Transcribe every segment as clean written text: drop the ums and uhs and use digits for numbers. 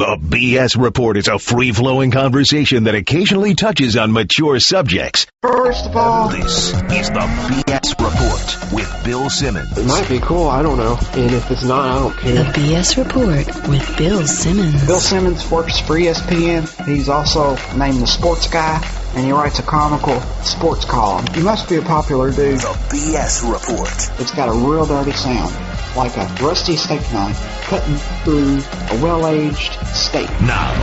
The BS Report is a free-flowing conversation that occasionally touches on mature subjects. First of all, This is the BS Report with Bill Simmons. it might be cool, I don't know. And if it's not, I don't The care. BS Report with Bill Simmons. Bill Simmons works for ESPN. He's also named the sports guy, and he writes a comical sports column. He must be a popular dude. The BS Report. It's got a real dirty sound, like a rusty steak knife cutting through a well-aged steak. Now.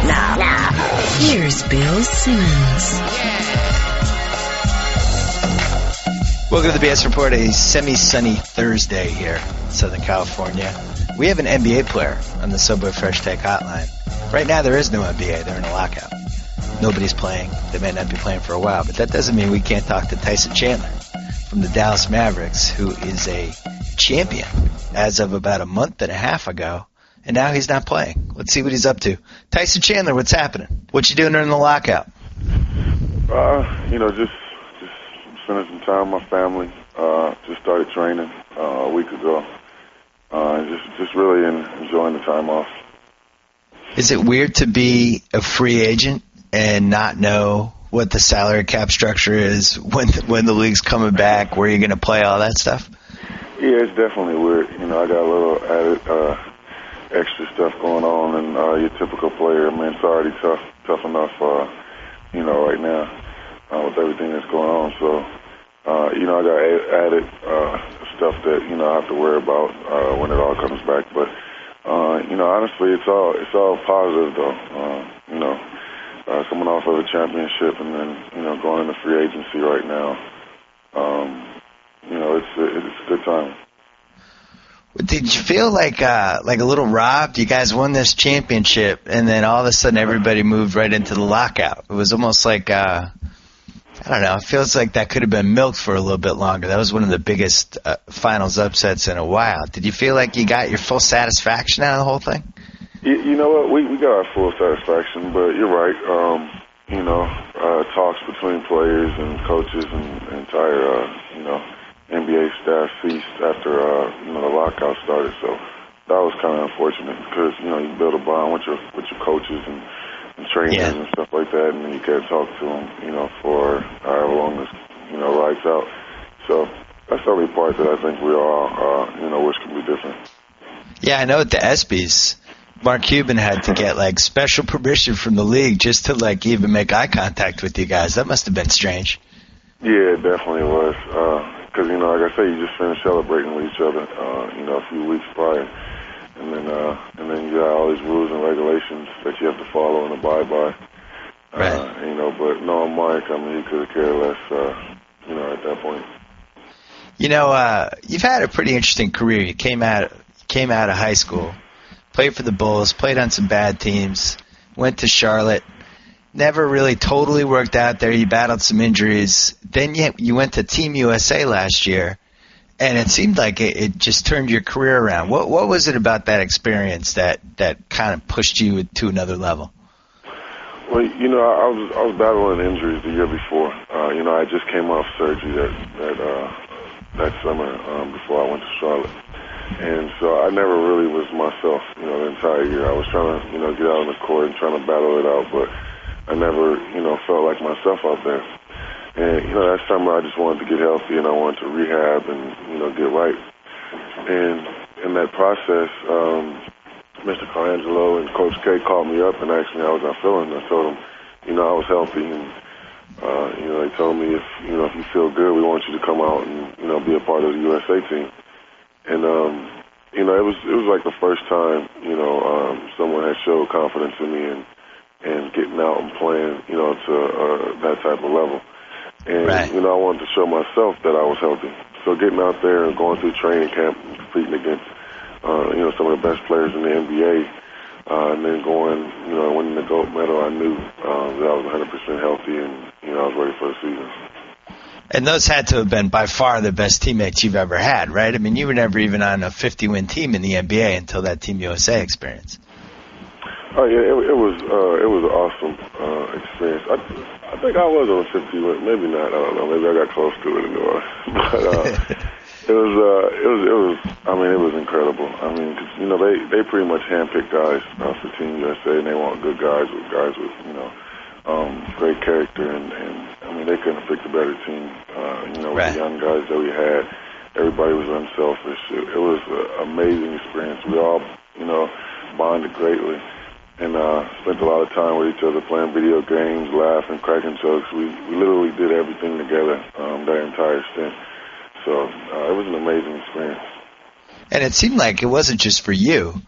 Here's Bill Simmons. Welcome to the BS Report, a semi-sunny Thursday here in Southern California. We have an NBA player on the Subway Fresh Take hotline. Right now there is no NBA. They're in a lockout. Nobody's playing. They may not be playing for a while, but that doesn't mean we can't talk to Tyson Chandler from the Dallas Mavericks, who is a champion as of about a month and a half ago, and now he's not playing. Let's see what he's up to. Tyson Chandler, what's happening? What you doing during the lockout? Just spending some time with my family. Just started training a week ago. Just really enjoying the time off. Is it weird to be a free agent and not know what the salary cap structure is, when the league's coming back, where you're going to play, all that stuff? Yeah, it's definitely weird. I got a little added extra stuff going on, and your typical player, man, it's already tough enough, right now with everything that's going on. So, I got added stuff that I have to worry about when it all comes back. But honestly, it's all positive though. Coming off of a championship and then going into free agency right now. It's a good time. Did you feel like a little robbed? You guys won this championship, and then all of a sudden everybody moved right into the lockout. It was almost like, I don't know, it feels like that could have been milked for a little bit longer. That was one of the biggest finals upsets in a while. Did you feel like you got your full satisfaction out of the whole thing? You know what? We got our full satisfaction, but you're right. Talks between players and coaches and entire, NBA staff ceased after, the lockout started. So that was kind of unfortunate because, you build a bond with your coaches and trainers and stuff like that, and you can't talk to them, for however long this, rides out. So that's the only part that I think we all, wish could be different. Yeah, I know at the ESPYs, Mark Cuban had to get special permission from the league just to even make eye contact with you guys. That must have been strange. Yeah, it definitely was. Because like I say, you just finished celebrating with each other, a few weeks prior, and then you got all these rules and regulations that you have to follow and abide by. Right. But knowing Mike, he could have cared less, at that point. You've had a pretty interesting career. You came out of high school, played for the Bulls, played on some bad teams, went to Charlotte, never really totally worked out there. You battled some injuries. Then you went to Team USA last year, and it seemed like it just turned your career around. What was it about that experience that kind of pushed you to another level? Well, I was battling injuries the year before. I just came off surgery that summer before I went to Charlotte. And so I never really was myself, the entire year. I was trying to, get out on the court and trying to battle it out, but I never, felt like myself out there. And, that summer I just wanted to get healthy and I wanted to rehab and, get right. And in that process, Mr. Colangelo and Coach K called me up and asked me how was I feeling. I told them, I was healthy, and they told me if you feel good, we want you to come out and be a part of the USA team. And it was like the first time someone had showed confidence in me and getting out and playing to that type of level. And right. I wanted to show myself that I was healthy. So getting out there and going through training camp and competing against some of the best players in the NBA, and then going, winning the gold medal, I knew that I was 100% healthy and, I was ready for the season. And those had to have been by far the best teammates you've ever had, right? I mean, you were never even on a 50-win team in the NBA until that Team USA experience. Oh yeah, it was an awesome experience. I think I was on a 50-win, maybe not. I don't know. Maybe I got close to it anyway. I mean, it was incredible. I mean, 'cause, you know, they pretty much handpick guys for Team USA, and they want good guys with you know, great character, and I mean, they couldn't have picked a better team. You know, with the young guys that we had, everybody was unselfish. It was an amazing experience. We all, you know, bonded greatly, and spent a lot of time with each other, playing video games, laughing, cracking jokes. We literally did everything together that entire stint. So it was an amazing experience. And it seemed like it wasn't just for you,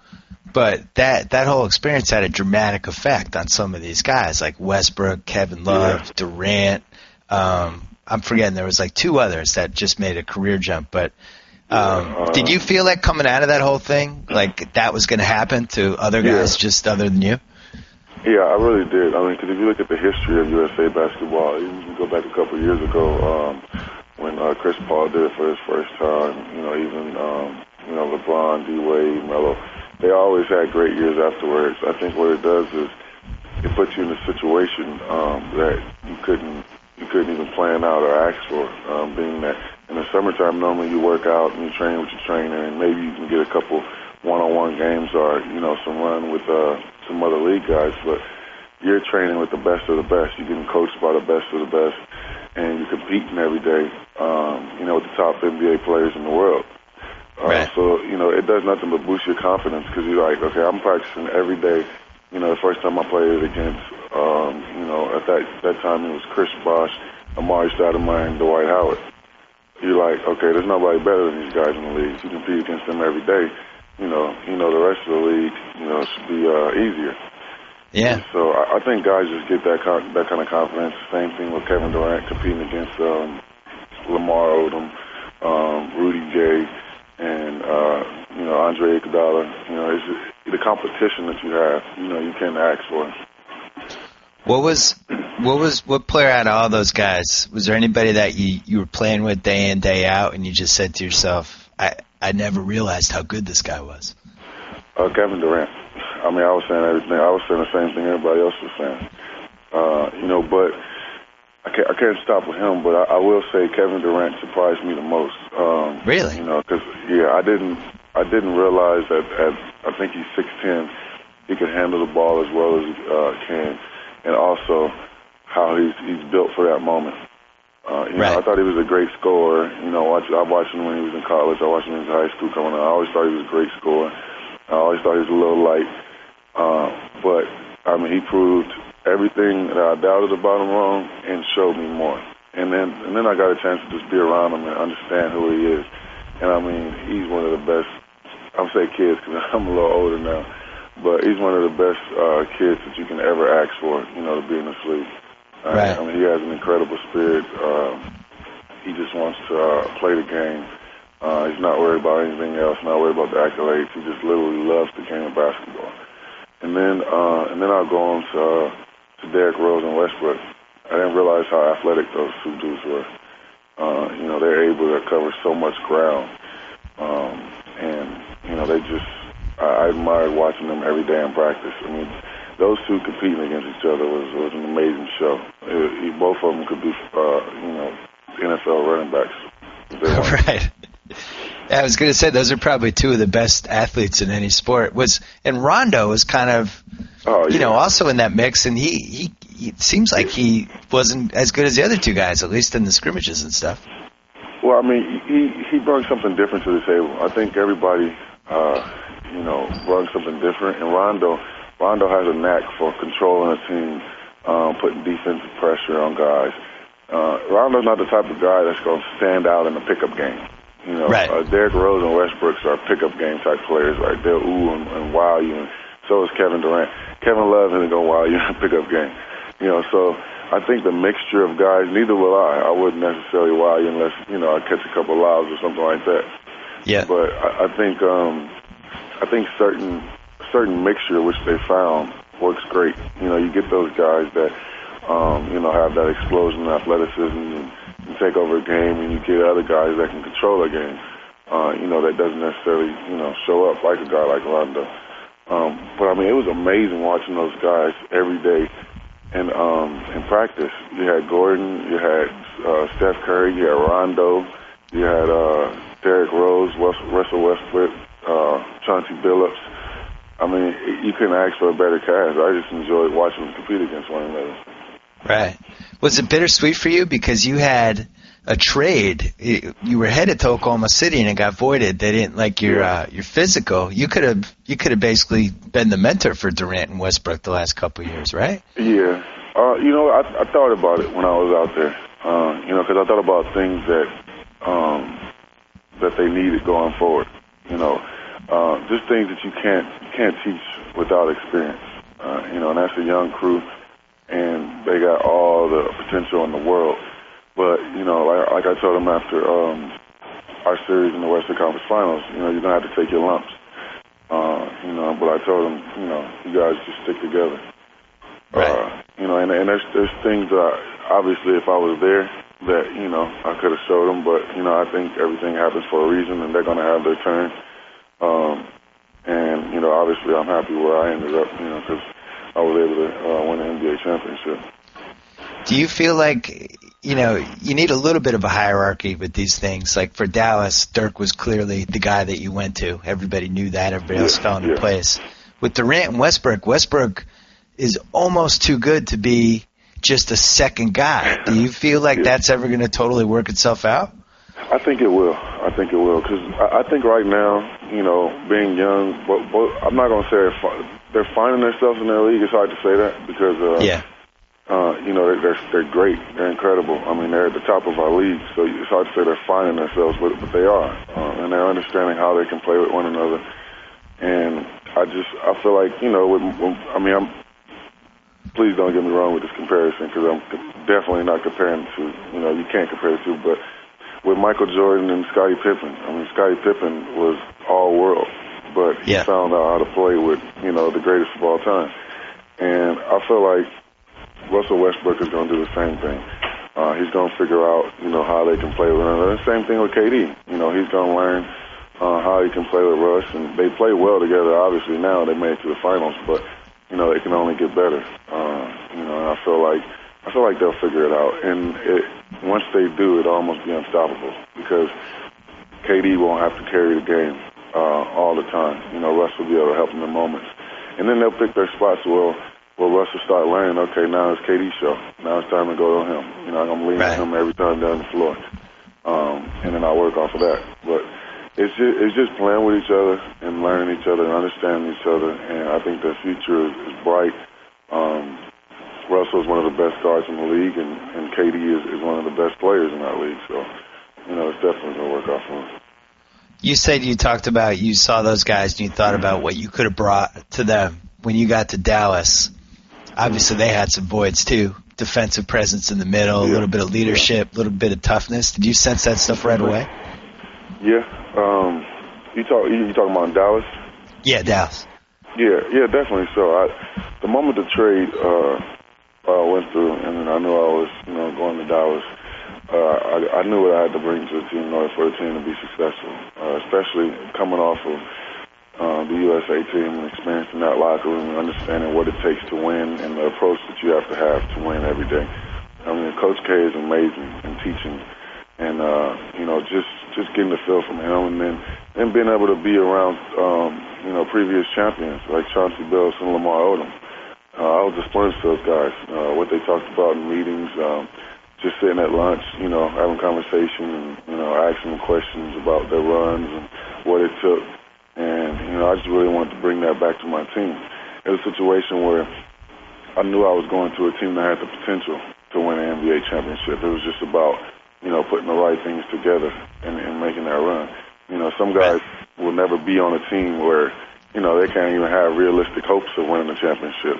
but that whole experience had a dramatic effect on some of these guys, like Westbrook, Kevin Love, Durant. I'm forgetting, there was like two others that just made a career jump. But did you feel like coming out of that whole thing, like that was going to happen to other guys just other than you? Yeah, I really did. I mean, because if you look at the history of USA basketball, you can go back a couple of years ago when Chris Paul did it for his first time, you know, even, you know, LeBron, D-Wade, Melo, they always had great years afterwards. I think what it does is it puts you in a situation that you couldn't even plan out or ask for, being that in the summertime normally you work out and you train with your trainer, and maybe you can get a couple one-on-one games or, you know, some run with some other league guys, but you're training with the best of the best. You're getting coached by the best of the best, and you're competing every day, you know, with the top NBA players in the world. So, you know, it does nothing but boost your confidence, because you're like, okay, I'm practicing every day. You know, the first time I played against, you know, at that time it was Chris Bosh, Amari Stoudemire, and Dwight Howard. You're like, okay, there's nobody better than these guys in the league. You compete against them every day. You know, the rest of the league, you know, should be easier. Yeah. And so I think guys just get that kind of confidence. Same thing with Kevin Durant competing against Lamar Odom, Rudy Gay, and you know, Andre Iguodala. You know, it's just the competition that you have. You know, you can't ask for. What player out of all those guys, was there anybody that you were playing with day in, day out, and you just said to yourself, I never realized how good this guy was? Kevin Durant. I mean, I was saying everything. I was saying the same thing everybody else was saying. You know, but I can't stop with him. But I will say Kevin Durant surprised me the most. Really? You know, because I didn't realize that I think he's 6'10", he can handle the ball as well as he can, and also how he's built for that moment. You know, I thought he was a great scorer. You know, I watched him when he was in college. I watched him in high school coming up. I always thought he was a great scorer. I always thought he was a little light. But, I mean, he proved everything that I doubted about him wrong and showed me more. And then I got a chance to just be around him and understand who he is. And, I mean, he's one of the best, I'll say kids because I'm a little older now, but he's one of the best kids that you can ever ask for, you know, to be in this league. I mean, he has an incredible spirit. He just wants to play the game. He's not worried about anything else, not worried about the accolades. He just literally loves the game of basketball. And then I'll go on to Derrick Rose and Westbrook. I didn't realize how athletic those two dudes were. You know, they're able to cover so much ground. And, you know, I admired watching them every day in practice. I mean, those two competing against each other was an amazing show. Both of them could be, you know, NFL running backs. Right. I was going to say those are probably two of the best athletes in any sport. And Rondo was kind of, you know, also in that mix, and he it seems like he wasn't as good as the other two guys, at least in the scrimmages and stuff. Well, I mean, he brought something different to the table. I think everybody, you know, brought something different, and Rondo has a knack for controlling a team, putting defensive pressure on guys. Rondo's not the type of guy that's going to stand out in a pickup game. You know, Derrick Rose and Westbrook are pickup game type players. Like they'll and wow you, and so is Kevin Durant. Kevin Love isn't going to wow you in a pickup game. You know, so I think the mixture of guys. Neither will I. I wouldn't necessarily wow you unless, you know, I catch a couple of lobs or something like that. Yeah. But I think certain mixture which they found works great. You know, you get those guys that you know, have that explosion of athleticism and take over a game, and you get other guys that can control a game, you know, that doesn't necessarily, you know, show up like a guy like Rondo. But, I mean, it was amazing watching those guys every day and in practice. You had Gordon, you had Steph Curry, you had Rondo, you had Derrick Rose, Russell Westbrook, Chauncey Billups. I mean, you couldn't ask for a better cast. I just enjoyed watching them compete against one another. Right. Was it bittersweet for you because you had a trade? You were headed to Oklahoma City and it got voided. They didn't like your physical. You could have basically been the mentor for Durant and Westbrook the last couple of years, right? Yeah. I thought about it when I was out there. Because I thought about things that they needed going forward. Just things that you can't teach without experience. And that's a young crew, and they got all the potential in the world. But like I told them after our series in the Western Conference Finals, you're gonna have to take your lumps. But I told them, you guys just stick together. Right. And there's things that obviously if I was there that I could have showed them, but I think everything happens for a reason, and they're gonna have their turn. And obviously I'm happy where I ended up, because I was able to win an NBA championship. Do you feel like, you need a little bit of a hierarchy with these things? Like for Dallas, Dirk was clearly the guy that you went to. Everybody knew that. Everybody else fell into place. With Durant and Westbrook is almost too good to be just a second guy. Do you feel like that's ever going to totally work itself out? I think it will. Because I think right now, being young, but I'm not going to say they're finding themselves in their league. It's hard to say that because, they're great. They're incredible. I mean, they're at the top of our league, so it's hard to say they're finding themselves, but they are. And they're understanding how they can play with one another. And I feel like, please don't get me wrong with this comparison because I'm definitely not comparing to, you can't compare the two, but with Michael Jordan and Scottie Pippen. I mean, Scottie Pippen was all world, but he found out how to play with, the greatest of all time. And I feel like Russell Westbrook is going to do the same thing. He's going to figure out, how they can play with one another. Same thing with KD. He's going to learn how he can play with Russ, and they play well together. Obviously, now they made it to the finals, but it can only get better. And I feel like they'll figure it out. And once they do, it'll almost be unstoppable because KD won't have to carry the game all the time. Russ will be able to help him in moments. And then they'll pick their spots where Russ will start learning, okay, now it's KD's show. Now it's time to go to him. I'm going to lean on him every time down the floor. And then I'll work off of that. But it's just playing with each other and learning each other and understanding each other. And I think the future is bright. Russell is one of the best guards in the league, and KD is one of the best players in that league. So, it's definitely going to work out for him. You said you saw those guys and you thought about what you could have brought to them when you got to Dallas. Obviously, they had some voids, too. Defensive presence in the middle, a little bit of leadership, a little bit of toughness. Did you sense that stuff right away? Yeah. You talking about Dallas? Yeah, Dallas. Yeah, definitely. So the moment the trade went through, and I knew I was, going to Dallas, I knew what I had to bring to the team in order for the team to be successful, especially coming off of the USA team and experiencing that locker room and understanding what it takes to win and the approach that you have to win every day. I mean, Coach K is amazing in teaching, and just getting the feel from him, and then being able to be around previous champions like Chauncey Billups and Lamar Odom. I was just learning to those guys what they talked about in meetings, just sitting at lunch, having conversation and asking them questions about their runs and what it took. And I just really wanted to bring that back to my team. It was a situation where I knew I was going to a team that had the potential to win an NBA championship. It was just about putting the right things together and making that run. Some guys will never be on a team where they can't even have realistic hopes of winning a championship.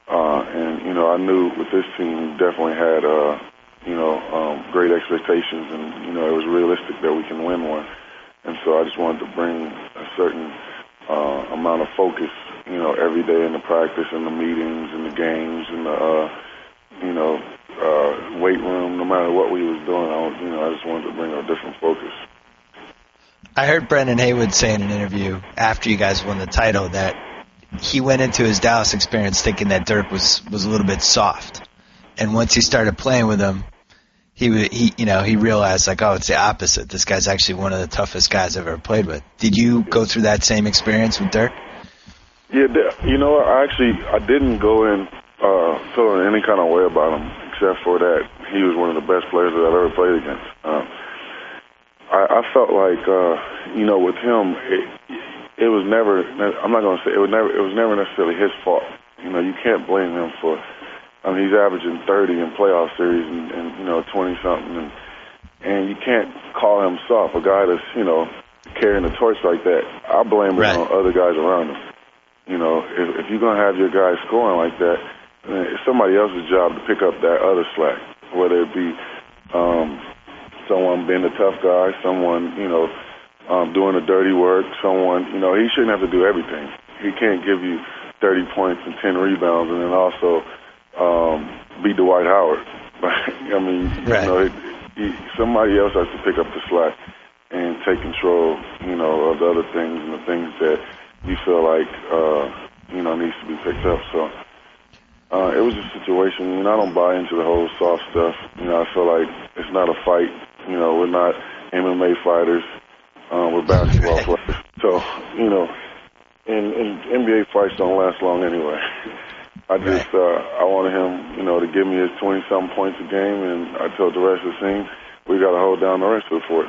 And I knew with this team we definitely had great expectations, and it was realistic that we can win one. And so I just wanted to bring a certain amount of focus, every day in the practice and the meetings and the games and the weight room. No matter what we was doing, I just wanted to bring a different focus. I heard Brendan Haywood say in an interview after you guys won the title that he went into his Dallas experience thinking that Dirk was a little bit soft. And once he started playing with him, he realized, like, oh, it's the opposite. This guy's actually one of the toughest guys I've ever played with. Did you go through that same experience with Dirk? Yeah, you know, I didn't go in feeling any kind of way about him, except for that he was one of the best players that I've ever played against. I felt like, you know, with him, it was never. I'm not going to say it was never necessarily his fault. You know, you can't blame him for. I mean, he's averaging 30 in playoff series and you know 20 something, and you can't call him soft. A guy that's, you know, carrying the torch like that, I blame it on other guys around him. You know, if you're gonna have your guys scoring like that, it's somebody else's job to pick up that other slack, whether it be someone being the tough guy, someone, you know, doing the dirty work, someone, you know, he shouldn't have to do everything. He can't give you 30 points and 10 rebounds and then also be Dwight Howard. I mean, you know, somebody else has to pick up the slack and take control, you know, of the other things and the things that you feel like, you know, needs to be picked up. So it was a situation, you know, I don't buy into the whole soft stuff. You know, I feel like it's not a fight. You know, we're not MMA fighters. We're basketball players. So, you know, and NBA fights don't last long anyway. I just, I wanted him, you know, to give me his 20-something points a game, and I told the rest of the team, we got to hold down the rest of the fort.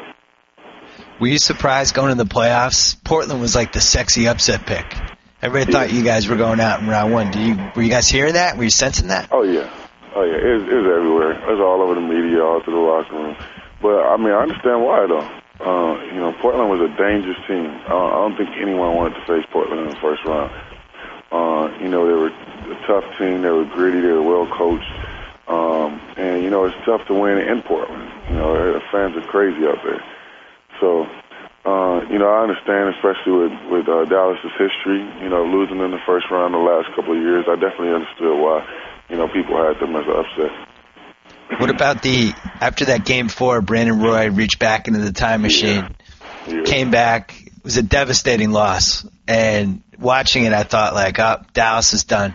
Were you surprised going to the playoffs? Portland was like the sexy upset pick. Everybody thought you guys were going out in round one. Were you guys hearing that? Were you sensing that? Oh, yeah. It was everywhere. It was all over the media, all through the locker room. But, I mean, I understand why, though. You know, Portland was a dangerous team. I don't think anyone wanted to face Portland in the first round. You know, they were a tough team. They were gritty. They were well coached. And, you know, it's tough to win in Portland. You know, the fans are crazy out there. So, you know, I understand, especially with Dallas's history, you know, losing in the first round the last couple of years. I definitely understood why, you know, people had them as an upset. What about after that Game 4, Brandon Roy reached back into the time machine, came back. It was a devastating loss. And watching it, I thought, like, oh, Dallas is done.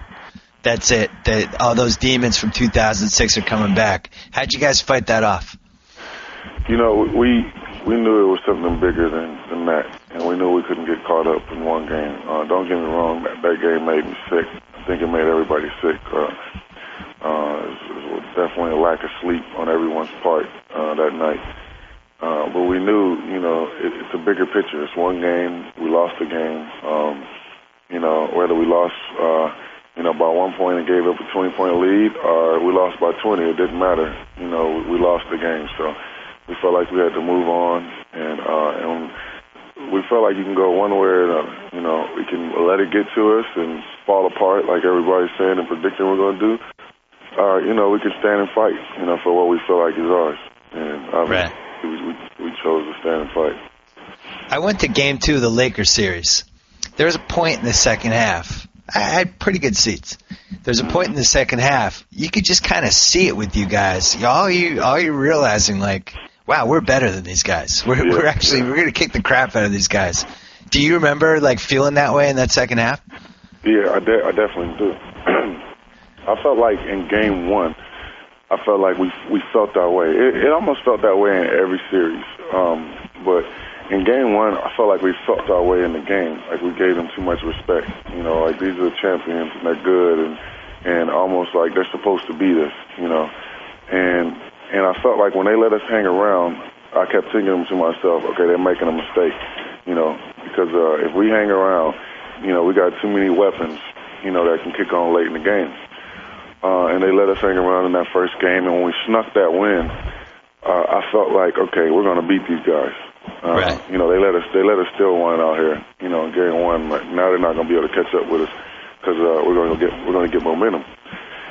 That's it. All those demons from 2006 are coming back. How'd you guys fight that off? You know, we knew it was something bigger than that, and we knew we couldn't get caught up in one game. Don't get me wrong, that game made me sick. I think it made everybody sick. It was definitely a lack of sleep on everyone's part that night. But we knew, you know, it's a bigger picture. It's one game. We lost the game. You know, whether we lost, you know, by 1 point and gave up a 20-point lead, or we lost by 20, it didn't matter. You know, we lost the game. So we felt like we had to move on, and we felt like you can go one way or another. You know, we can let it get to us and fall apart like everybody's saying and predicting we're going to do. You know, we can stand and fight, you know, for what we feel like is ours. And we chose to stand and fight. I went to Game 2 of the Lakers series. There was a point in the second half. I had pretty good seats. There's a point in the second half. You could just kind of see it with you guys. All you're realizing, like, wow, we're better than these guys. We're going to kick the crap out of these guys. Do you remember, like, feeling that way in that second half? Yeah, I definitely do. I felt like in Game 1, I felt like we felt that way. It almost felt that way in every series. But in Game 1, I felt like we felt our way in the game. Like we gave them too much respect. You know, like these are the champions and they're good and almost like they're supposed to be this, you know. And I felt like when they let us hang around, I kept thinking to myself, okay, they're making a mistake, you know, because if we hang around, you know, we got too many weapons, you know, that can kick on late in the game. And they let us hang around in that first game, and when we snuck that win, I felt like, okay, we're going to beat these guys. You know, they let us steal one out here, you know, in Game 1. Now they're not going to be able to catch up with us because we're going to get momentum.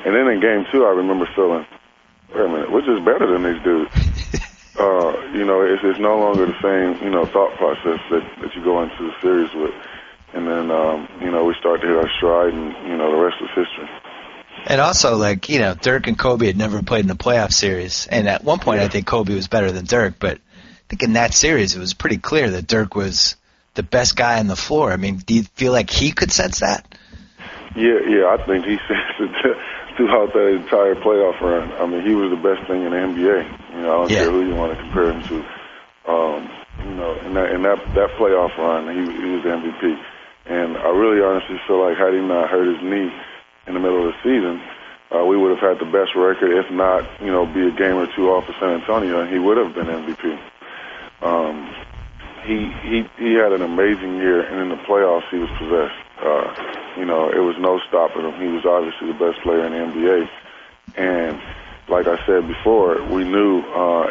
And then in Game 2, I remember feeling, wait a minute, we're just better than these dudes. You know, it's no longer the same, you know, thought process that you go into the series with. And then, you know, we start to hit our stride, and, you know, the rest is history. And also, like, you know, Dirk and Kobe had never played in a playoff series. And at one point, I think Kobe was better than Dirk. But I think in that series, it was pretty clear that Dirk was the best guy on the floor. I mean, do you feel like he could sense that? Yeah, I think he said throughout that entire playoff run. I mean, he was the best thing in the NBA. You know, I don't care who you want to compare him to. You know, in that playoff run, he was the MVP. And I really honestly feel like had he not hurt his knee in the middle of the season, we would have had the best record, if not, you know, be a game or two off of San Antonio, and he would have been MVP. He had an amazing year, and in the playoffs he was possessed. You know, it was no stopping him. He was obviously the best player in the NBA. And like I said before, we knew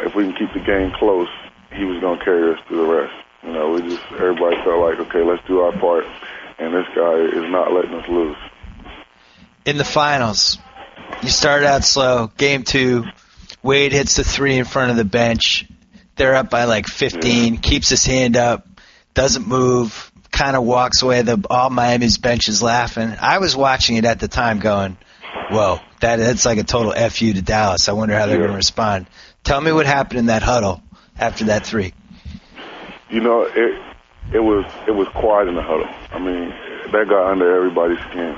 if we can keep the game close, he was going to carry us through the rest. You know, everybody felt like, okay, let's do our part, and this guy is not letting us lose. In the finals, you started out slow. Game 2, Wade hits the 3 in front of the bench. They're up by like 15, keeps his hand up, doesn't move, kind of walks away. All Miami's bench is laughing. I was watching it at the time going, whoa, that's like a total FU to Dallas. I wonder how they're going to respond. Tell me what happened in that huddle after that 3. You know, it was quiet in the huddle. I mean, that got under everybody's skin.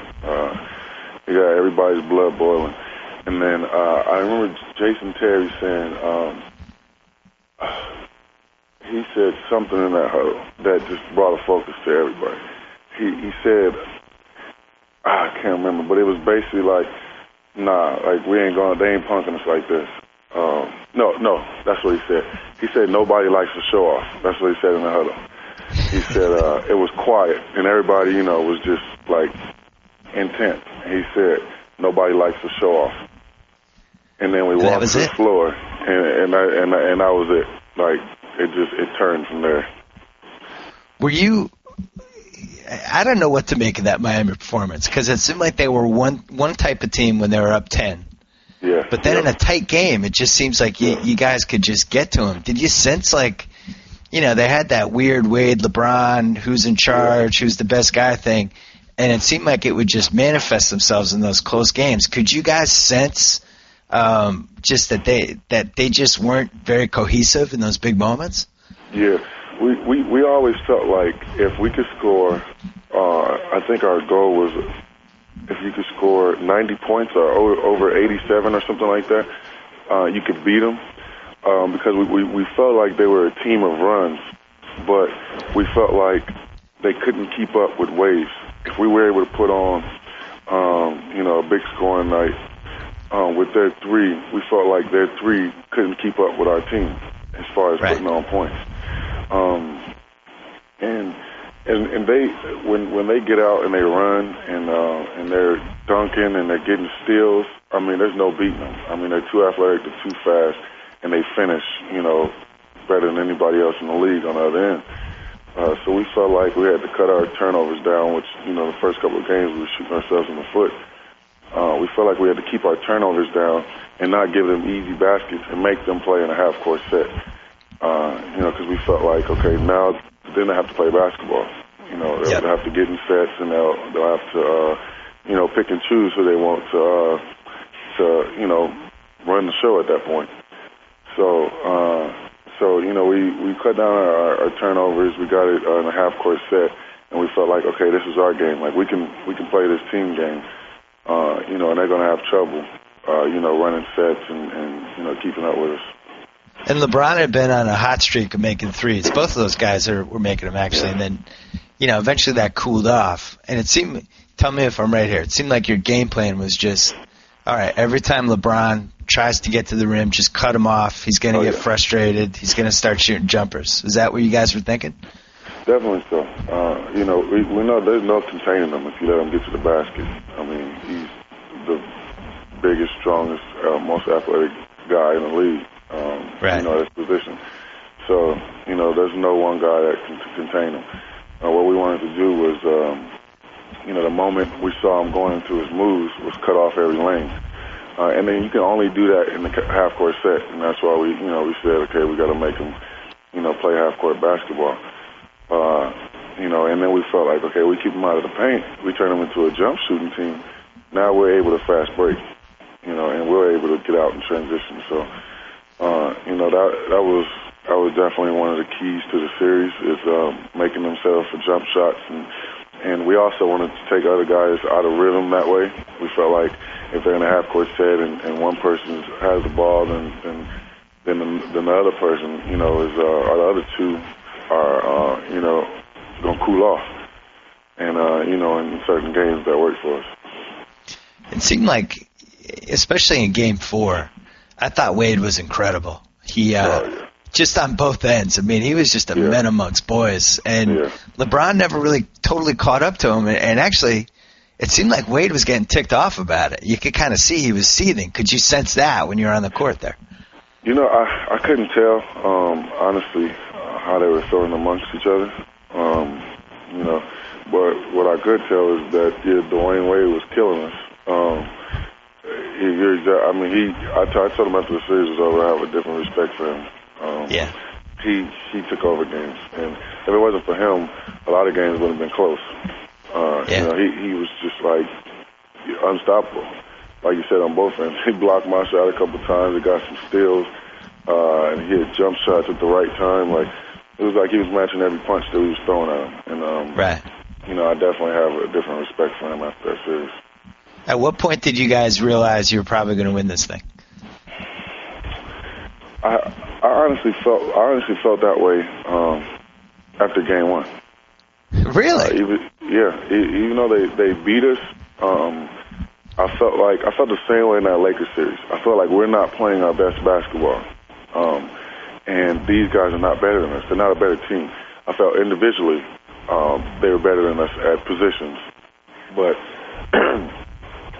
It got everybody's blood boiling. And then I remember Jason Terry saying, he said something in that huddle that just brought a focus to everybody. He said, I can't remember, but it was basically like, nah, like they ain't punking us like this. No, that's what he said. He said nobody likes to show off. That's what he said in the huddle. He said it was quiet and everybody, you know, was just like intent. He said nobody likes to show off. And then we walked to the floor, and that was it. Like it turned from there. Were you? I don't know what to make of that Miami performance because it seemed like they were one type of team when they were up 10. Yeah. But then in a tight game, it just seems like you guys could just get to them. Did you sense like, you know, they had that weird Wade, LeBron, who's in charge, who's the best guy thing, and it seemed like it would just manifest themselves in those close games. Could you guys sense just that they just weren't very cohesive in those big moments? Yeah, we always felt like if we could score, I think our goal was if you could score 90 points or over 87 or something like that, you could beat them because we felt like they were a team of runs, but we felt like they couldn't keep up with waves. If we were able to put on, you know, a big scoring night with their 3, we felt like their 3 couldn't keep up with our team as far as putting on points. And they when they get out and they run and they're dunking and they're getting steals, I mean, there's no beating them. I mean, they're too athletic, they're too fast, and they finish, you know, better than anybody else in the league on the other end. So we felt like we had to cut our turnovers down, which, you know, the first couple of games we were shooting ourselves in the foot. We felt like we had to keep our turnovers down and not give them easy baskets and make them play in a half-court set. You know, because we felt like, okay, now then they have to play basketball. You know, they'll have to get in sets and they'll have to, you know, pick and choose who they want to you know, run the show at that point. So you know, we cut down our turnovers. We got it in a half-court set, and we felt like, okay, this is our game. Like we can play this team game. You know, and they're gonna have trouble, you know, running sets and you know, keeping up with us. And LeBron had been on a hot streak of making 3s. Both of those guys were making them, actually. And then, you know, eventually that cooled off. And it seemed, tell me if I'm right here, it seemed like your game plan was just, all right, every time LeBron tries to get to the rim, just cut him off. He's going to get frustrated. He's going to start shooting jumpers. Is that what you guys were thinking? Definitely so. You know, we know there's no containing him if you let him get to the basket. I mean, he's the biggest, strongest, most athletic guy in the league. You know, his position. So, you know, there's no one guy that can contain him. What we wanted to do was, you know, the moment we saw him going into his moves was cut off every lane. And then you can only do that in the half-court set, and that's why we said, okay, we got to make him, you know, play half-court basketball. You know, and then we felt like, okay, we keep him out of the paint, we turn him into a jump shooting team. Now we're able to fast break, you know, and we're able to get out and transition. So, you know, that was definitely one of the keys to the series is making them settle for jump shots And we also wanted to take other guys out of rhythm that way. We felt like if they're in a half-court set and one person has the ball, then the other person, is or the other two are, going to cool off. And, in certain games that worked for us. It seemed like, especially in Game 4, I thought Wade was incredible. He just on both ends. I mean, he was just a man amongst boys. And LeBron never really totally caught up to him. And actually, it seemed like Wade was getting ticked off about it. You could kind of see he was seething. Could you sense that when you were on the court there? I couldn't tell, honestly, how they were feeling amongst each other. But what I could tell is that, Dwayne Wade was killing us. I told him after the series was over, I have a different respect for him. He took over games, and if it wasn't for him, a lot of games would have been close. He was just like unstoppable. Like you said, on both ends. He blocked my shot a couple times. He got some steals, and he hit jump shots at the right time. Like it was like he was matching every punch that he was throwing at him. And I definitely have a different respect for him after that series. At what point did you guys realize you were probably going to win this thing? I honestly felt that way after Game 1. Really? Even though they beat us, I felt the same way in that Lakers series. I felt like we're not playing our best basketball, and these guys are not better than us. They're not a better team. I felt individually they were better than us at positions, but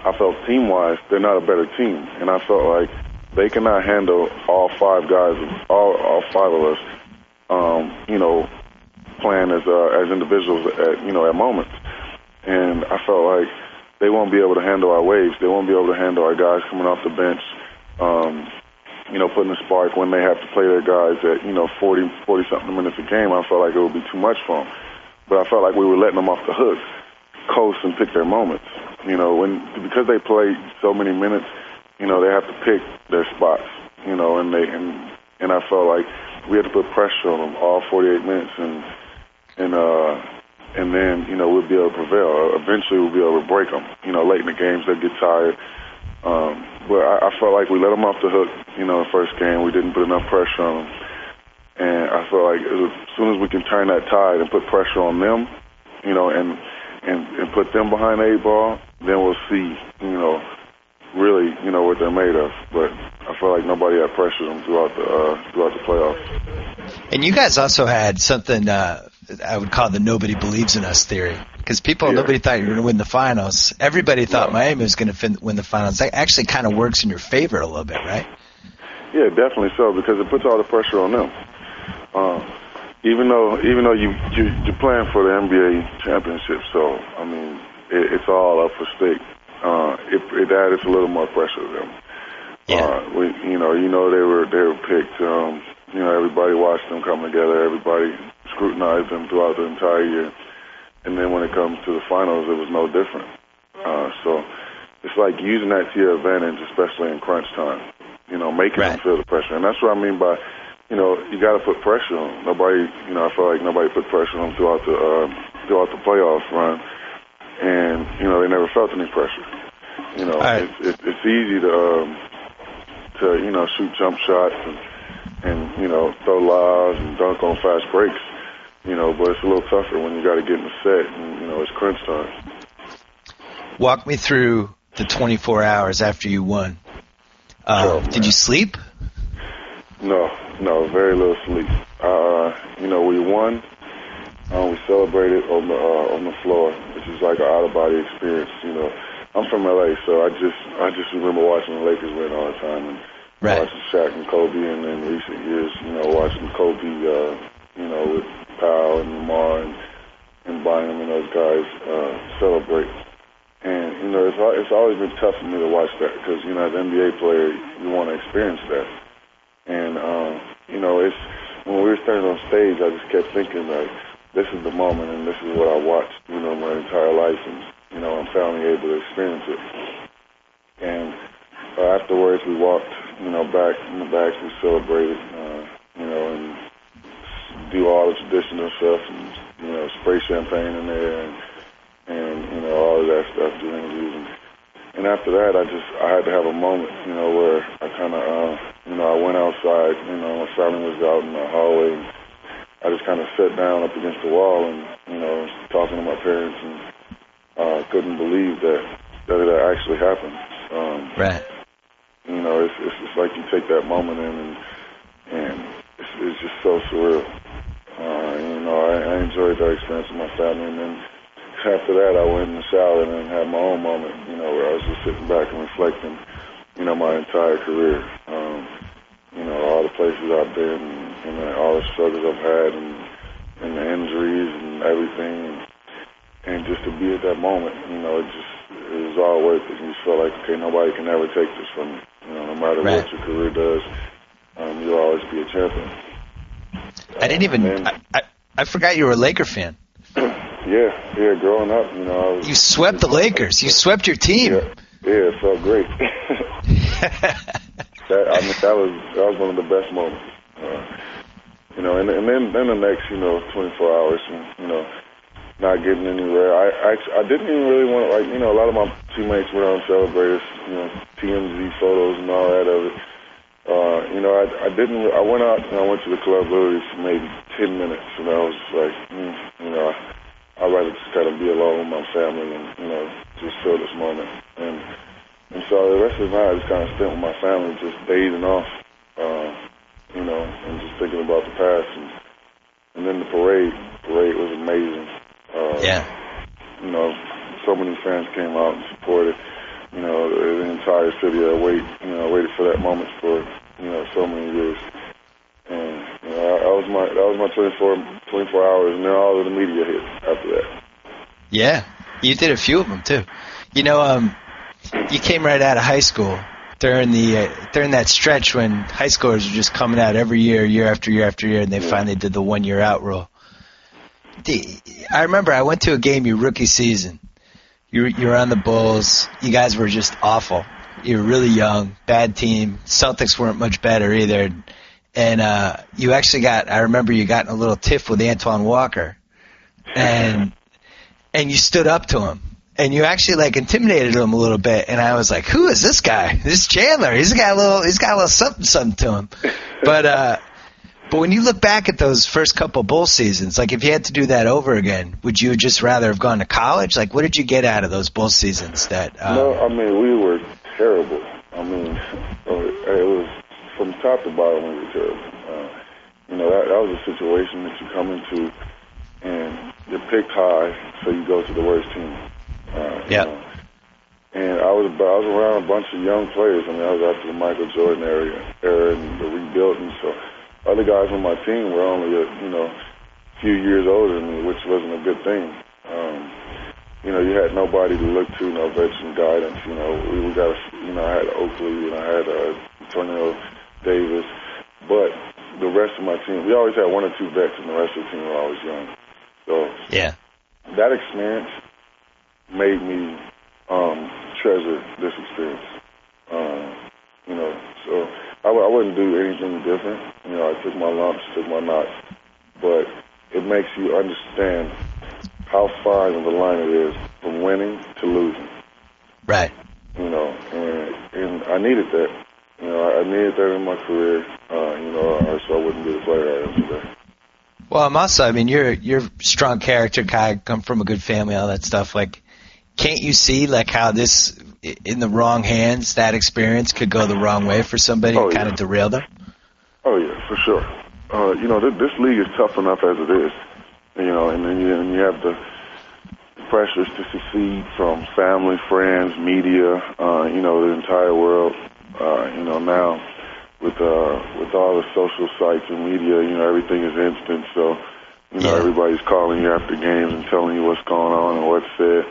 I felt team-wise they're not a better team, and I felt like they cannot handle all five guys, all five of us, playing as individuals at moments. And I felt like they won't be able to handle our waves. They won't be able to handle our guys coming off the bench, putting a spark when they have to play their guys at 40-something minutes a game. I felt like it would be too much for them. But I felt like we were letting them off the hook, coast and pick their moments. Because they play so many minutes, they have to pick their spots, and I felt like we had to put pressure on them all 48 minutes, and then we'll be able to prevail. Eventually, we'll be able to break them. Late in the games, they'll get tired. But I felt like we let them off the hook. The first game, we didn't put enough pressure on them, and I felt like as soon as we can turn that tide and put pressure on them, and put them behind the 8 ball, then we'll see, really, what they're made of. But I feel like nobody had pressured them throughout the playoffs. And you guys also had something I would call the nobody believes in us theory. Because nobody thought you were going to win the finals. Everybody thought Miami was going to win the finals. That actually kind of works in your favor a little bit, right? Yeah, definitely so, because it puts all the pressure on them. Even though you're playing for the NBA championship, so I mean it's all up for stake. It adds a little more pressure to them. Yeah. They were picked. Everybody watched them come together. Everybody scrutinized them throughout the entire year. And then when it comes to the finals, it was no different. So it's like using that to your advantage, especially in crunch time. Making them feel the pressure, and that's what I mean by. You got to put pressure on nobody. I feel like nobody put pressure on throughout the playoff run, and they never felt any pressure. It's easy to shoot jump shots and throw lobs and dunk on fast breaks. But it's a little tougher when you got to get in the set and it's crunch time. Walk me through the 24 hours after you won. Did you sleep? No, very little sleep. We won. We celebrated on the floor, which is like an out-of-body experience. I'm from LA, so I just remember watching the Lakers win all the time, and watching Shaq and Kobe, and in recent years, watching Kobe, with Powell and Lamar and Bynum and those guys celebrate. And it's always been tough for me to watch that because as an NBA player, you want to experience that. And it's when we were standing on stage, I just kept thinking like, this is the moment, and this is what I watched, my entire life, and I'm finally able to experience it. And afterwards, we walked, back in the back, we celebrated, and do all the traditional stuff, and spray champagne in there, all of that stuff through interviews. And after that, I had to have a moment, where I kind of, I went outside, my family was out in the hallway, and I just kind of sat down up against the wall and, talking to my parents, and couldn't believe that it actually happened. Right. It's like you take that moment in, and it's just so surreal. I enjoyed that experience with my family, and then after that, I went in the shower and then had my own moment, where I was just sitting back and reflecting, my entire career, all the places I've been, and all the struggles I've had, and the injuries and everything, and just to be at that moment, it was all worth it. You just felt like, okay, nobody can ever take this from you. No matter what your career does, you'll always be a champion. I didn't even. I forgot you were a Laker fan. Yeah. Growing up, You swept the Lakers. You swept your team. Yeah, it felt great. that was one of the best moments. And then the next, 24 hours, not getting anywhere. I didn't even really want to, a lot of my teammates went out and celebrated, TMZ photos and all that of it. I didn't. I went out and I went to the club literally for maybe 10 minutes, and I was just like, I'd rather just kind of be alone with my family and, just feel this moment. And so the rest of the night I just kind of spent with my family, just dazing off, and just thinking about the past. And then the parade was amazing. So many fans came out and supported. The entire city waited for that moment for, so many years. And, that was my 24 hours, and then all of the media hit after that. Yeah, you did a few of them, too. You came right out of high school during that stretch when high schoolers were just coming out every year after year after year, and they finally did the 1 year out rule. I remember I went to a game your rookie season. You were on the Bulls. You guys were just awful. You were really young, bad team. Celtics weren't much better either. And you actually I remember you got in a little tiff with Antoine Walker. And you stood up to him. And you actually intimidated him a little bit. And I was like, who is this guy? This is Chandler. He's got a little something to him. But when you look back at those first couple Bull seasons, if you had to do that over again, would you just rather have gone to college? What did you get out of those Bull seasons? No, we were terrible. It was from top to bottom, we were terrible. That was a situation that you come into, and you're picked high, so you go to the worst team. And I was around a bunch of young players. I was after the Michael Jordan era and the rebuilding, so other guys on my team were only a few years older than me, which wasn't a good thing. You had nobody to look to, no veteran guidance. We got I had Oakley and I had Antonio Davis, but the rest of my team, we always had one or two vets, and the rest of the team were always young. So that experience made me treasure this experience. So I wouldn't do anything different. I took my lumps, took my knocks, but it makes you understand how fine of a line it is from winning to losing. Right. And I needed that. I needed that in my career, or so I wouldn't be the player I am today. Well, I'm also, you're a strong character guy, come from a good family, all that stuff. Can't you see how this, in the wrong hands, that experience could go the wrong way for somebody and kind of derail them? Oh yeah, for sure. This league is tough enough as it is, and then you have the pressures to succeed from family, friends, media, the entire world. Now with all the social sites and media, everything is instant. So, everybody's calling you after games and telling you what's going on and what's said.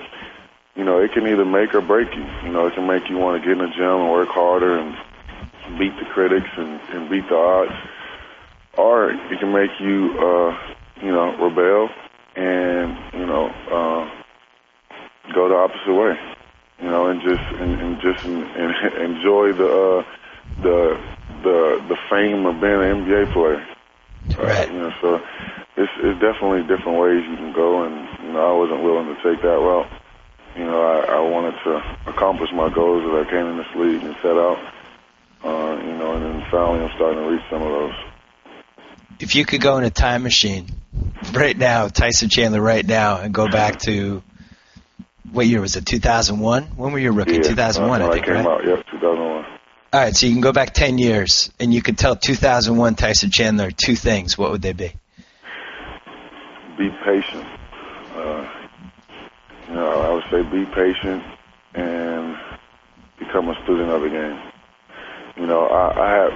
It can either make or break you. It can make you want to get in the gym and work harder and beat the critics and beat the odds. Or it can make you, rebel and, go the opposite way, and just enjoy the fame of being an NBA player. Right. So it's definitely different ways you can go, and I wasn't willing to take that route. You know, I wanted to accomplish my goals that I came in this league and set out. You know, and then finally I'm starting to reach some of those. If you could go in a time machine right now, Tyson Chandler right now, and go back to, what year was it, 2001? When were you a rookie? Yeah, 2001, I think, came right? out, yep, 2001. All right, so you can go back 10 years, and you could tell 2001 Tyson Chandler two things. What would they be? Be patient. You know, I would say be patient and become a student of the game. You know, I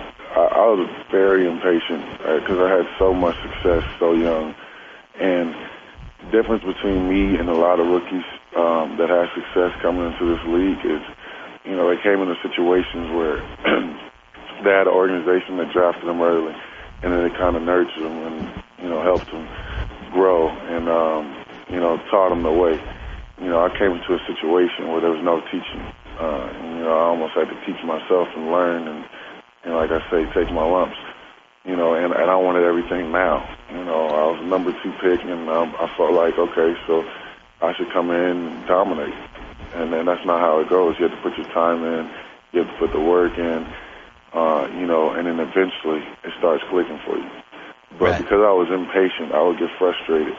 was very impatient because I had so much success so young. And the difference between me and a lot of rookies that have success coming into this league is, you know, they came into situations where they had an organization that drafted them early, and then it kind of nurtured them and, you know, helped them grow and, you know, taught them the way. You know, I came into a situation where there was no teaching. And, you know, I almost had to teach myself and learn and like I say, take my lumps. You know, and I wanted everything now. You know, I was number 2 pick, and I felt like, okay, so I should come in and dominate. And then that's not how it goes. You have to put your time in. You have to put the work in. You know, and then eventually it starts clicking for you. But because I was impatient, I would get frustrated,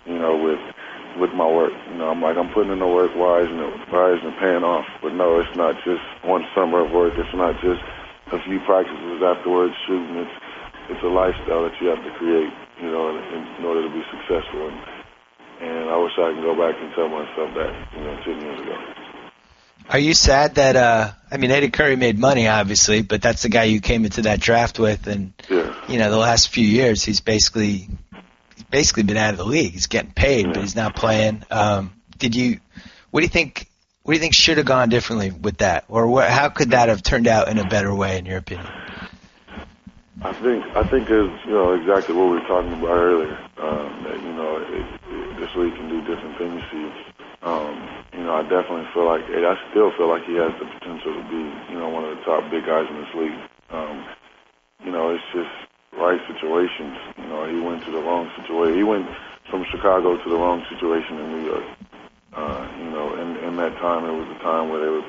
you know, with my work. You know, I'm like, I'm putting in the work, why isn't it paying off? But no, it's not just one summer of work. It's not just a few practices afterwards shooting. It's a lifestyle that you have to create, you know, in order to be successful. And I wish I could go back and tell myself that, you know, 10 years ago. Are you sad that, I mean, Eddie Curry made money, obviously, but that's the guy you came into that draft with, and, you know, the last few years he's basically been out of the league. He's getting paid, but he's not playing. What do you think should have gone differently with that? Or how could that have turned out in a better way, in your opinion? I think it's, you know, exactly what we were talking about earlier, that, you know, this league can do different things to you. You know, I still feel like he has the potential to be, you know, one of the top big guys in this league. You know, it's just right situations. You know, he went to the wrong situation. He went from Chicago to the wrong situation in New York. You know, in that time, it was a time where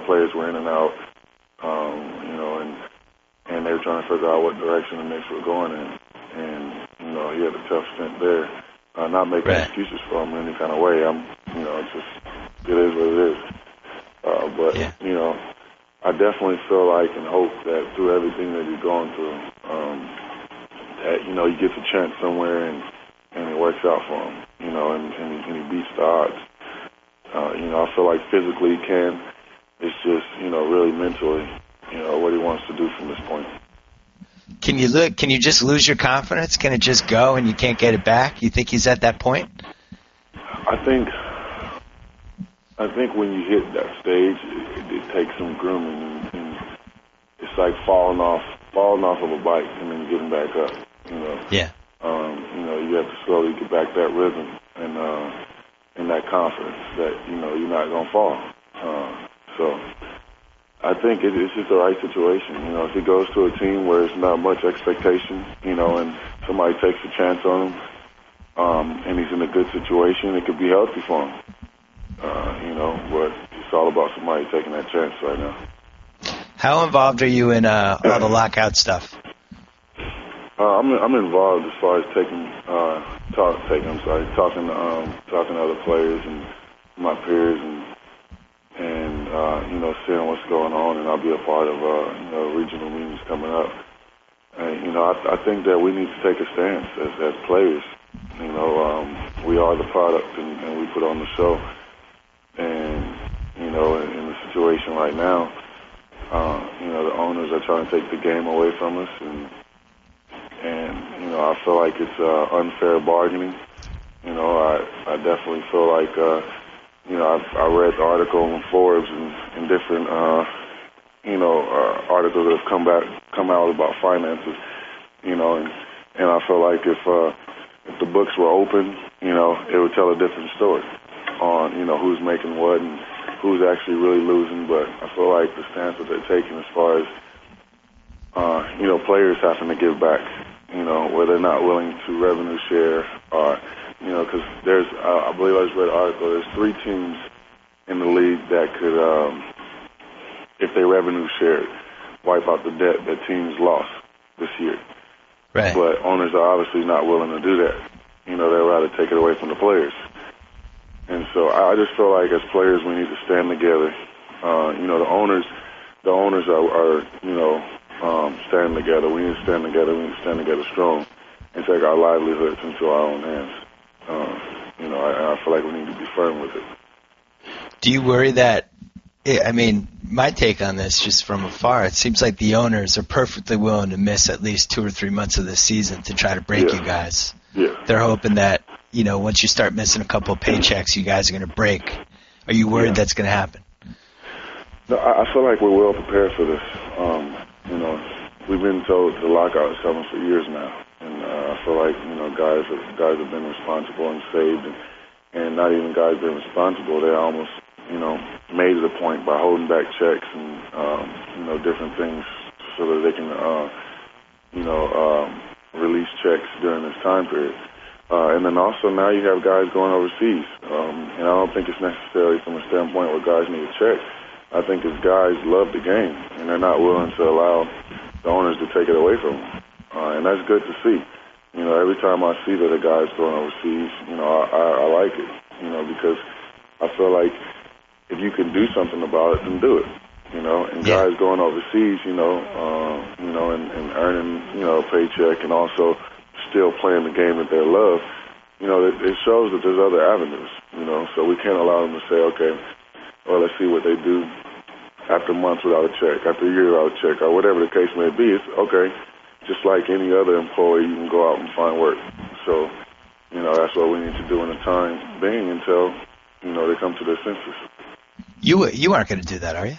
players were in and out, you know, and they were trying to figure out what direction the Knicks were going in. And, you know, he had a tough stint there. Not making excuses for him in any kind of way. You know, it's just, it is what it is. You know, I definitely feel like and hope that through everything that he's going through, that, you know, he gets a chance somewhere and it works out for him, you know, and he beats the odds. You know, I feel like physically he can. It's just, you know, really mentally, you know, what he wants to do from this point. Can you just lose your confidence? Can it just go and you can't get it back? You think he's at that point? I think when you hit that stage, it takes some grooming, and it's like falling off of a bike and then getting back up. You know. Yeah. You know, you have to slowly get back that rhythm and that confidence that, you know, you're not gonna fall. So I think it's just the right situation. You know, if he goes to a team where there's not much expectation, you know, and somebody takes a chance on him, and he's in a good situation, it could be healthy for him. You know, but it's all about somebody taking that chance right now. How involved are you in all the lockout stuff? I'm involved as far as talking to other players and my peers and you know, seeing what's going on, and I'll be a part of you know, regional meetings coming up. And you know, I think that we need to take a stance as players. You know, we are the product, and we put on the show. And you know, in the situation right now, you know, the owners are trying to take the game away from us, and you know, I feel like it's unfair bargaining. You know, I definitely feel like. You know, I read the article in Forbes and different, you know, articles that have come out about finances. You know, and I feel like if the books were open, you know, it would tell a different story on, you know, who's making what and who's actually really losing. But I feel like the stance that they're taking as far as, you know, players having to give back, you know, where they're not willing to revenue share or. You know, because there's, I believe I just read an article, there's 3 teams in the league that could, if they revenue shared, wipe out the debt that teams lost this year. Right. But owners are obviously not willing to do that. You know, they'd rather take it away from the players. And so I just feel like as players we need to stand together. You know, the owners are standing together. We need to stand together. We need to stand together strong and take our livelihoods into our own hands. You know, I feel like we need to be firm with it. Do you worry that, I mean, my take on this just from afar, it seems like the owners are perfectly willing to miss at least 2 or 3 months of the season to try to break you guys. Yeah. They're hoping that, you know, once you start missing a couple of paychecks, you guys are going to break. Are you worried that's going to happen? No, I feel like we're well prepared for this. You know, we've been told the lockout is coming for years now, and I feel like, you know, guys have been responsible and saved, and not even guys being responsible. They're almost, you know, made it a point by holding back checks and you know, different things so that they can release checks during this time period. And then also now you have guys going overseas, and I don't think it's necessarily from a standpoint where guys need a check. I think it's guys love the game, and they're not willing to allow the owners to take it away from them. And that's good to see. You know, every time I see that a guy's going overseas, you know, I like it, you know, because I feel like if you can do something about it, then do it. You know, and guys going overseas, and earning, you know, a paycheck and also still playing the game that they love, you know, it shows that there's other avenues, you know, so we can't allow them to say, okay, well, let's see what they do after months without a check, after a year without a check, or whatever the case may be. It's okay, just like any other employee, you can go out and find work. So, you know, that's what we need to do in the time being until, you know, they come to their senses. You aren't going to do that, are you?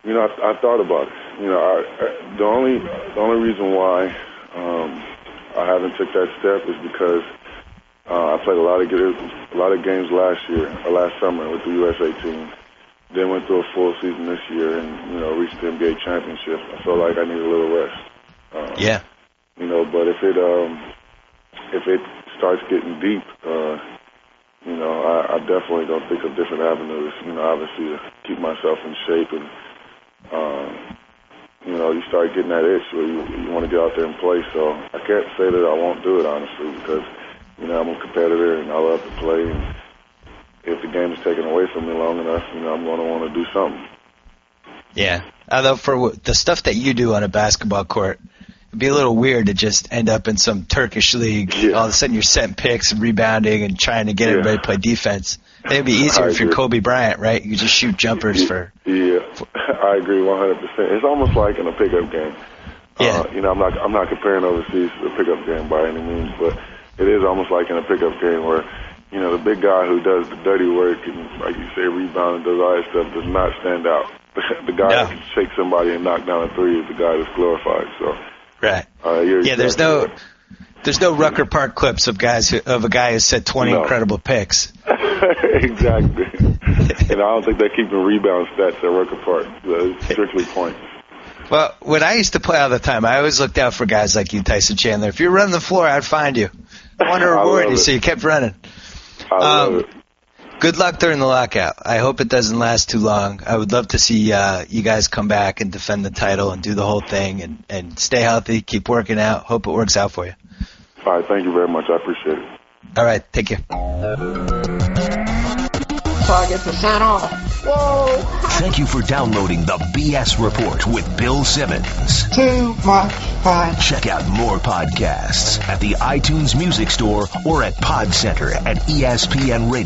You know, I thought about it. You know, the only reason why I haven't took that step is because I played a lot of games last summer with the USA team. Then went through a full season this year, and you know, reached the NBA championship. I felt like I need a little rest. You know, but if it starts getting deep, you know, I definitely don't think of different avenues. You know, obviously to keep myself in shape, and you know, you start getting that itch where you want to get out there and play. So I can't say that I won't do it honestly, because you know, I'm a competitor and I love to play. And if the game is taken away from me long enough, you know, I'm going to want to do something. Yeah. Although for the stuff that you do on a basketball court, it'd be a little weird to just end up in some Turkish league. Yeah. All of a sudden you're setting picks and rebounding and trying to get everybody to play defense. It'd be easier if you're Kobe Bryant, right? You just shoot jumpers for... Yeah, I agree 100%. It's almost like in a pickup game. Yeah. You know, I'm not comparing overseas to a pickup game by any means, but it is almost like in a pickup game where, you know, the big guy who does the dirty work and, like you say, rebound and does all that stuff does not stand out. The guy that can shake somebody and knock down a three is the guy that's glorified. So, right. There's no Rucker Park clips of a guy who set 20 incredible picks. Exactly. And I don't think they're keeping rebound stats at Rucker Park. It's strictly points. Well, when I used to play all the time, I always looked out for guys like you, Tyson Chandler. If you're running the floor, I'd find you. I want to reward you, so you kept running. I love it. Good luck during the lockout. I hope it doesn't last too long. I would love to see you guys come back and defend the title and do the whole thing and stay healthy, keep working out. Hope it works out for you. All right, thank you very much. I appreciate it. All right, take care. So I get the sign off. Whoa! Thank you for downloading the BS Report with Bill Simmons. Too much fun. Check out more podcasts at the iTunes Music Store or at Pod Center at ESPN Radio.